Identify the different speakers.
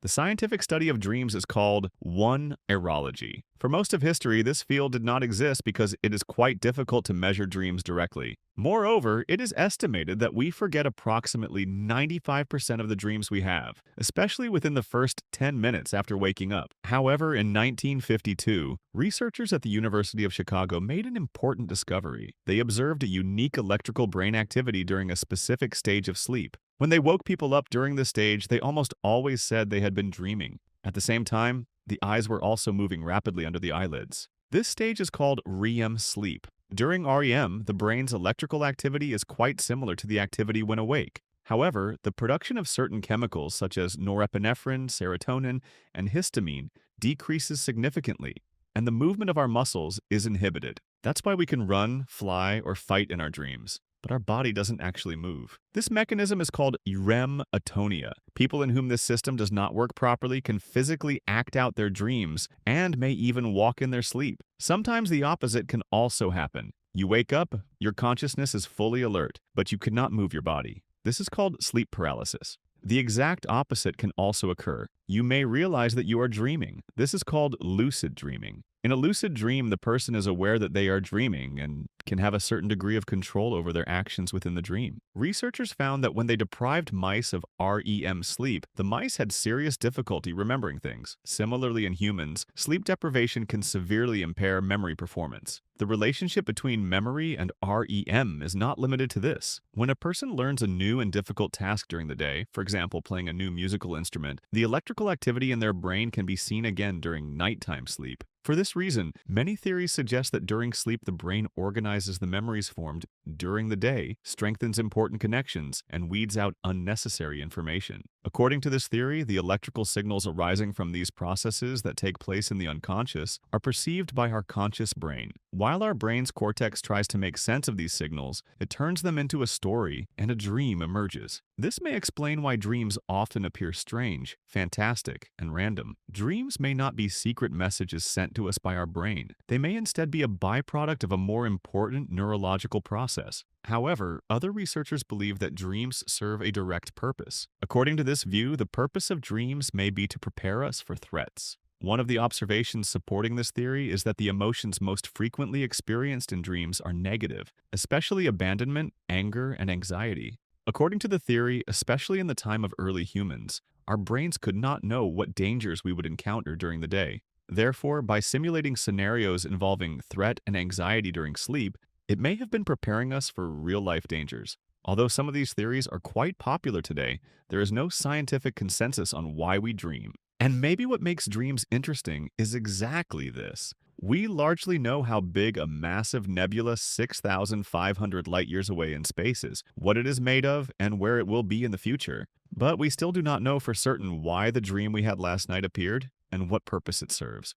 Speaker 1: The scientific study of dreams is called one-erology. For most of history, this field did not exist because it is quite difficult to measure dreams directly. Moreover, it is estimated that we forget approximately 95% of the dreams we have, especially within the first 10 minutes after waking up. However, in 1952, researchers at the University of Chicago made an important discovery. They observed a unique electrical brain activity during a specific stage of sleep. When they woke people up during this stage, they almost always said they had been dreaming. At the same time, the eyes were also moving rapidly under the eyelids. This stage is called REM sleep. During REM, the brain's electrical activity is quite similar to the activity when awake. However, the production of certain chemicals such as norepinephrine, serotonin, and histamine decreases significantly, and the movement of our muscles is inhibited. That's why we can run, fly, or fight in our dreams, but our body doesn't actually move. This mechanism is called REM atonia. People in whom this system does not work properly can physically act out their dreams and may even walk in their sleep. Sometimes the opposite can also happen. You wake up, your consciousness is fully alert, but you cannot move your body. This is called sleep paralysis. The exact opposite can also occur. You may realize that you are dreaming. This is called lucid dreaming. In a lucid dream, the person is aware that they are dreaming and can have a certain degree of control over their actions within the dream. Researchers found that when they deprived mice of REM sleep, the mice had serious difficulty remembering things. Similarly, in humans, sleep deprivation can severely impair memory performance. The relationship between memory and REM is not limited to this. When a person learns a new and difficult task during the day, for example, playing a new musical instrument, the electrical activity in their brain can be seen again during nighttime sleep. For this reason, many theories suggest that during sleep the brain organizes the memories formed during the day, strengthens important connections, and weeds out unnecessary information. According to this theory, the electrical signals arising from these processes that take place in the unconscious are perceived by our conscious brain. While our brain's cortex tries to make sense of these signals, it turns them into a story and a dream emerges. This may explain why dreams often appear strange, fantastic, and random. Dreams may not be secret messages sent to us by our brain. They may instead be a byproduct of a more important neurological process. However, other researchers believe that dreams serve a direct purpose. According to this view, the purpose of dreams may be to prepare us for threats. One of the observations supporting this theory is that the emotions most frequently experienced in dreams are negative, especially abandonment, anger, and anxiety. According to the theory, especially in the time of early humans, our brains could not know what dangers we would encounter during the day. Therefore, by simulating scenarios involving threat and anxiety during sleep, it may have been preparing us for real-life dangers. Although some of these theories are quite popular today, there is no scientific consensus on why we dream. And maybe what makes dreams interesting is exactly this. We largely know how big a massive nebula 6,500 light-years away in space is, what it is made of, and where it will be in the future. But we still do not know for certain why the dream we had last night appeared and what purpose it serves.